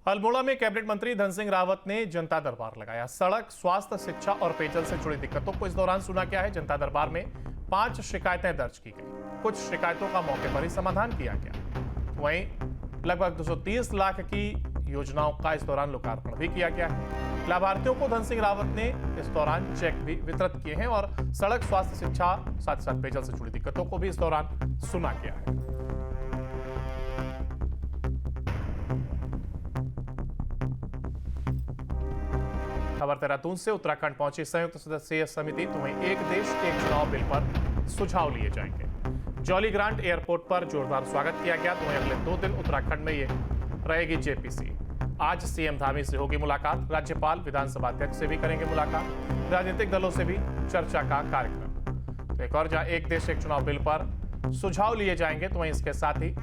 अल्मोड़ा में कैबिनेट मंत्री धन सिंह रावत ने जनता दरबार लगाया। सड़क, स्वास्थ्य, शिक्षा और पेयजल से जुड़ी दिक्कतों को इस दौरान सुना गया है। जनता दरबार में 5 शिकायतें दर्ज की गई। कुछ शिकायतों का मौके पर ही समाधान किया गया। वहीं लगभग 230 लाख की योजनाओं का इस दौरान लोकार्पण भी किया गया है। लाभार्थियों को धन सिंह रावत ने इस दौरान चेक भी वितरित किए हैं और सड़क, स्वास्थ्य, शिक्षा, साथ साथ पेयजल से जुड़ी दिक्कतों को भी इस दौरान सुना गया है। खबर देहरादून से उत्तराखंड पहुंची संयुक्त सदस्यीय समिति। तो वहीं एक देश एक चुनाव बिल पर सुझाव लिए जाएंगे। जॉली ग्रांट एयरपोर्ट पर जोरदार स्वागत किया गया। तो वहीं अगले 2 दिन उत्तराखंड में ये रहेगी जेपीसी। आज सीएम धामी से होगी मुलाकात। राज्यपाल, विधानसभा अध्यक्ष से भी करेंगे मुलाकात। राजनीतिक दलों से भी चर्चा का कार्यक्रम। तो एक और जहां एक देश एक चुनाव बिल पर सुझाव लिए जाएंगे, तो वहीं इसके साथ ही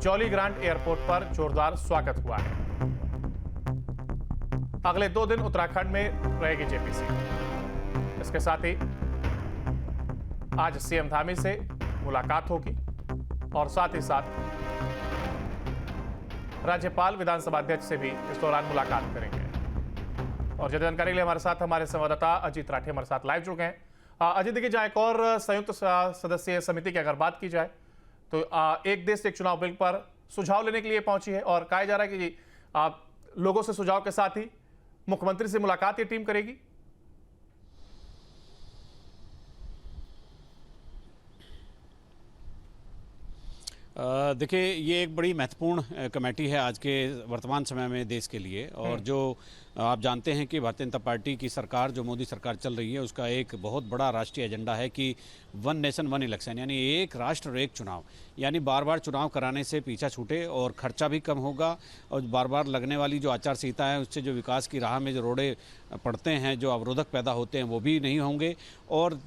जॉली ग्रांट एयरपोर्ट पर जोरदार स्वागत हुआ है। अगले 2 दिन उत्तराखंड में रहेगी जेपीसी। इसके साथ ही आज सीएम धामी से मुलाकात होगी और साथ ही साथ राज्यपाल, विधानसभा अध्यक्ष से भी इस दौरान मुलाकात करेंगे। और ज्यादा जानकारी के लिए हमारे साथ हमारे संवाददाता अजीत राठी हमारे साथ लाइव जुड़ गए हैं। अजीत, देखिए, जहां एक और संयुक्त सदस्यीय समिति की अगर बात की जाए तो एक देश एक चुनाव बिल पर सुझाव लेने के लिए पहुंची है और कहा जा रहा है कि लोगों से सुझाव के साथ ही मुख्यमंत्री से मुलाकात ये टीम करेगी। देखिए, ये एक बड़ी महत्वपूर्ण कमेटी है आज के वर्तमान समय में देश के लिए। और जो आप जानते हैं कि भारतीय जनता पार्टी की सरकार, जो मोदी सरकार चल रही है, उसका एक बहुत बड़ा राष्ट्रीय एजेंडा है कि 1 नेशन 1 इलेक्शन, यानी एक राष्ट्र एक चुनाव, यानी बार बार चुनाव कराने से पीछा छूटे और खर्चा भी कम होगा। और बार बार लगने वाली जो आचार संहिता है, उससे जो विकास की राह में जो रोड़े पड़ते हैं, जो अवरोधक पैदा होते हैं, वो भी नहीं होंगे। और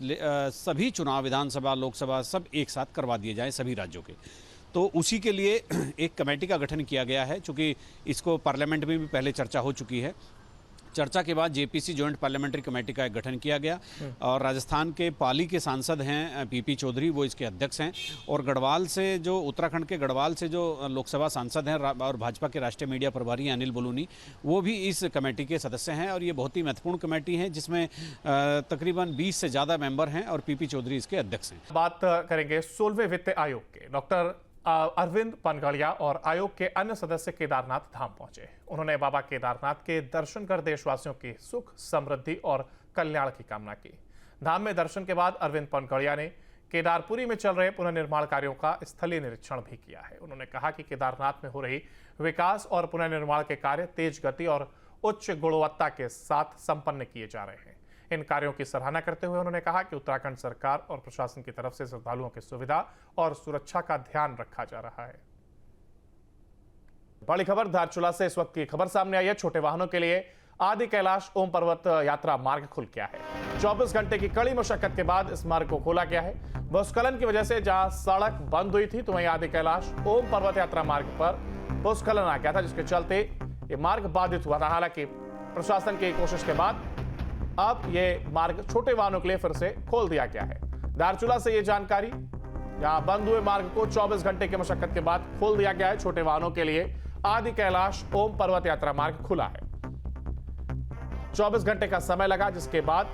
सभी चुनाव, विधानसभा, लोकसभा, सब एक साथ करवा दिए जाएँ सभी राज्यों के। तो उसी के लिए एक कमेटी का गठन किया गया है, चूँकि इसको पार्लियामेंट में भी पहले चर्चा हो चुकी है। चर्चा के बाद जेपीसी जॉइंट पार्लियामेंट्री कमेटी का एक गठन किया गया और राजस्थान के पाली के सांसद हैं पीपी चौधरी, वो इसके अध्यक्ष हैं। और गढ़वाल से, जो उत्तराखंड के गढ़वाल से जो लोकसभा सांसद हैं और भाजपा के राष्ट्रीय मीडिया प्रभारी हैं अनिल बलूनी, वो भी इस कमेटी के सदस्य हैं। और ये बहुत ही महत्वपूर्ण कमेटी है जिसमें तकरीबन 20 से ज़्यादा मेंबर हैं और पीपी चौधरी इसके अध्यक्ष हैं। बात करेंगे 16वें वित्त आयोग के। डॉक्टर अरविंद पनगड़िया और आयोग के अन्य सदस्य केदारनाथ धाम पहुंचे। उन्होंने बाबा केदारनाथ के दर्शन कर देशवासियों की सुख, समृद्धि और कल्याण की कामना की। धाम में दर्शन के बाद अरविंद पनगड़िया ने केदारपुरी में चल रहे पुनर्निर्माण कार्यों का स्थलीय निरीक्षण भी किया है। उन्होंने कहा कि केदारनाथ में हो रही विकास और पुनर्निर्माण के कार्य तेज गति और उच्च गुणवत्ता के साथ संपन्न किए जा रहे हैं। इन कार्यों की सराहना करते हुए उन्होंने कहा कि उत्तराखंड सरकार और प्रशासन की तरफ से श्रद्धालुओं की सुविधा और सुरक्षा का ध्यान रखा जा रहा है। बड़ी खबर धारचूला से इस वक्त की खबर सामने आई है। छोटे वाहनों के लिए आदि कैलाश ओम पर्वत यात्रा मार्ग खुल गया है। 24 घंटे की कड़ी मशक्कत के बाद इस मार्ग को खोला गया है। भूस्खलन की वजह से जहां सड़क बंद हुई थी, तो वहीं आदि कैलाश ओम पर्वत यात्रा मार्ग पर भूस्खलन आ गया था, जिसके चलते ये मार्ग बाधित हुआ था। हालांकि प्रशासन की कोशिश के बाद अब ये मार्ग छोटे वाहनों के लिए फिर से खोल दिया गया है। धारचूला से ये जानकारी, यहां बंद हुए मार्ग को 24 घंटे की मशक्कत के बाद खोल दिया गया है। छोटे वाहनों के लिए आदि कैलाश ओम पर्वत यात्रा मार्ग खुला है। 24 घंटे का समय लगा, जिसके बाद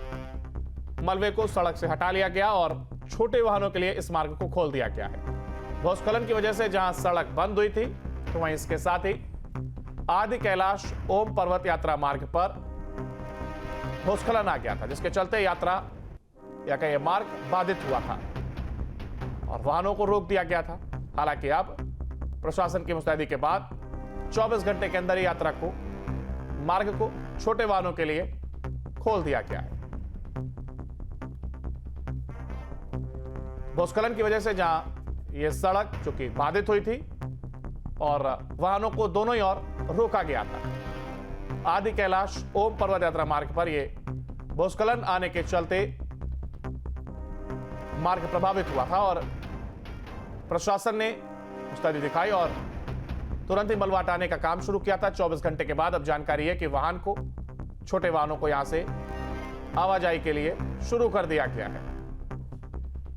मलबे को सड़क से हटा लिया गया और छोटे वाहनों के लिए इस मार्ग को खोल दिया गया है। भूस्खलन की वजह से जहां सड़क बंद हुई थी, तो वहीं इसके साथ ही आदि कैलाश ओम पर्वत यात्रा मार्ग पर भूस्खलन आ गया था, जिसके चलते यात्रा या यह मार्ग बाधित हुआ था और वाहनों को रोक दिया गया था। हालांकि अब प्रशासन की मुस्तैदी के बाद 24 घंटे के अंदर यात्रा को, मार्ग को छोटे वाहनों के लिए खोल दिया गया है। भूस्खलन की वजह से जहां यह सड़क जो कि बाधित हुई थी और वाहनों को दोनों ही ओर रोका गया था, आदि कैलाश ओम पर्वत यात्रा मार्ग पर यह भूस्खलन आने के चलते मार्ग प्रभावित हुआ था और प्रशासन ने मुस्तैदी दिखाई और तुरंत ही मलबा हटाने का काम शुरू किया था। 24 घंटे के बाद अब जानकारी है कि वाहन को, छोटे वाहनों को यहां से आवाजाही के लिए शुरू कर दिया गया है।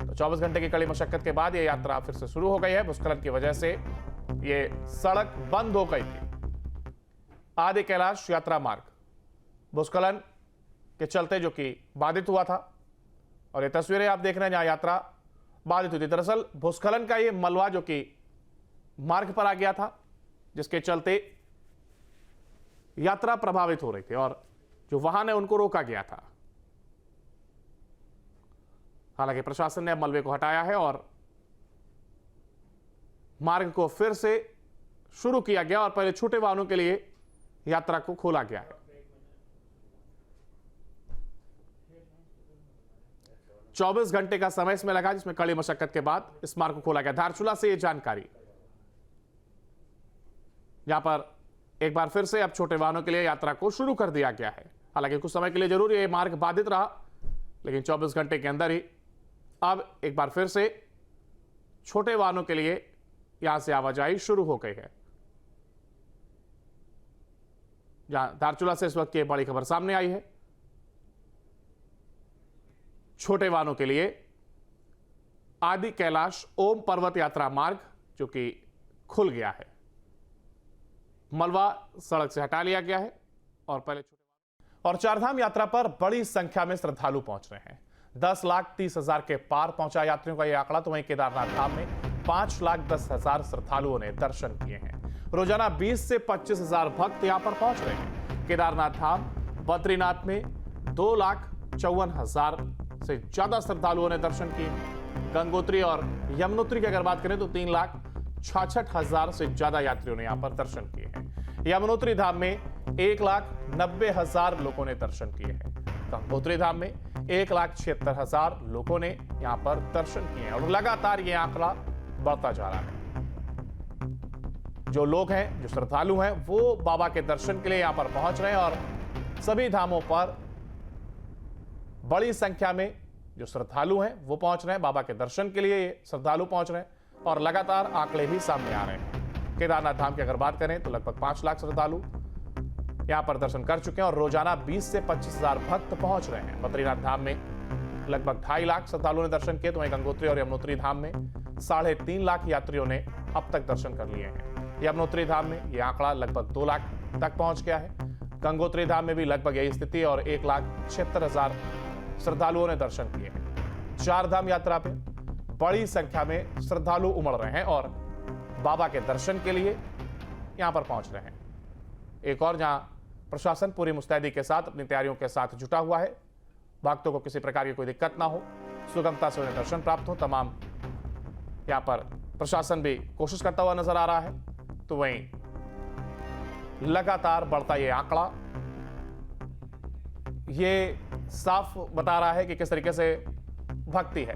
तो 24 घंटे की कड़ी मशक्कत के बाद यह यात्रा फिर से शुरू हो गई है। भूस्खलन की वजह से यह सड़क बंद हो गई थी आदि कैलाश यात्रा मार्ग भूस्खलन के चलते जो कि बाधित हुआ था। और ये तस्वीरें आप देख रहे हैं जहां यात्रा बाधित हुई थी। दरअसल भूस्खलन का ये मलबा जो कि मार्ग पर आ गया था, जिसके चलते यात्रा प्रभावित हो रही थी और जो वाहन है उनको रोका गया था। हालांकि प्रशासन ने अब मलबे को हटाया है और मार्ग को फिर से शुरू किया गया और पहले छोटे वाहनों के लिए यात्रा को खोला गया है। 24 घंटे का समय इसमें लगा, जिसमें कड़ी मशक्कत के बाद इस मार्ग को खोला गया। धारचूला से यह जानकारी, यहां पर एक बार फिर से अब छोटे वाहनों के लिए यात्रा को शुरू कर दिया गया है। हालांकि कुछ समय के लिए जरूर यह मार्ग बाधित रहा, लेकिन 24 घंटे के अंदर ही अब एक बार फिर से छोटे वाहनों के लिए यहां से आवाजाही शुरू हो गई है। जहां धारचूला से इस वक्त की बड़ी खबर सामने आई है। छोटे वाहनों के लिए आदि कैलाश ओम पर्वत यात्रा मार्ग जो कि खुल गया है। मलबा सड़क से हटा लिया गया है और पहले और चारधाम यात्रा पर बड़ी संख्या में श्रद्धालु पहुंच रहे हैं। 10,30,000 के पार पहुंचा यात्रियों का यह आंकड़ा। तो वहीं केदारनाथ धाम में 5,10,000 श्रद्धालुओं ने दर्शन किए हैं। रोजाना 20 से 25,000 भक्त यहां पर पहुंच रहे हैं। केदारनाथ धाम, बद्रीनाथ में 2,54,000 से ज्यादा श्रद्धालुओं ने दर्शन किए। गंगोत्री और यमुनोत्री की अगर बात करें तो 3,66,000 से ज्यादा यात्रियों ने यहां पर दर्शन किए हैं। यमुनोत्री धाम में 1,90,000 लोगों ने दर्शन किए हैं। गंगोत्री धाम में 1,76,000 लोगों ने यहां पर दर्शन किए हैं और लगातार यह आंकड़ा बढ़ता जा रहा है। जो लोग हैं, जो श्रद्धालु हैं, वो बाबा के दर्शन के लिए यहां पर पहुंच रहे हैं और सभी धामों पर बड़ी संख्या में जो श्रद्धालु हैं वो पहुंच रहे हैं। बाबा के दर्शन के लिए श्रद्धालु पहुंच रहे हैं और लगातार आंकड़े भी सामने आ रहे हैं। केदारनाथ धाम की अगर बात करें तो लगभग 5 लाख श्रद्धालु यहां पर दर्शन कर चुके हैं और रोजाना 20 से 25,000 भक्त पहुंच रहे हैं। बद्रीनाथ धाम में लगभग 2.5 लाख श्रद्धालुओं ने दर्शन किए। तो वहीं गंगोत्री और यमुनोत्री धाम में 3.5 लाख यात्रियों ने अब तक दर्शन कर लिए हैं। यमुनोत्री धाम में यह आंकड़ा लगभग 2 लाख तक पहुंच गया है। गंगोत्री धाम में भी लगभग यही स्थिति है और 1,76,000 श्रद्धालुओं ने दर्शन किए हैं। चारधाम यात्रा पे बड़ी संख्या में श्रद्धालु उमड़ रहे हैं और बाबा के दर्शन के लिए यहां पर पहुंच रहे हैं। एक और जहां प्रशासन पूरी मुस्तैदी के साथ अपनी तैयारियों के साथ जुटा हुआ है, भक्तों को किसी प्रकार की कोई दिक्कत ना हो, सुगमता से उन्हें दर्शन प्राप्त हो, तमाम यहां पर प्रशासन भी कोशिश करता हुआ नजर आ रहा है। तो वहीं लगातार बढ़ता यह आंकड़ा ये साफ बता रहा है कि किस तरीके से भक्ति है।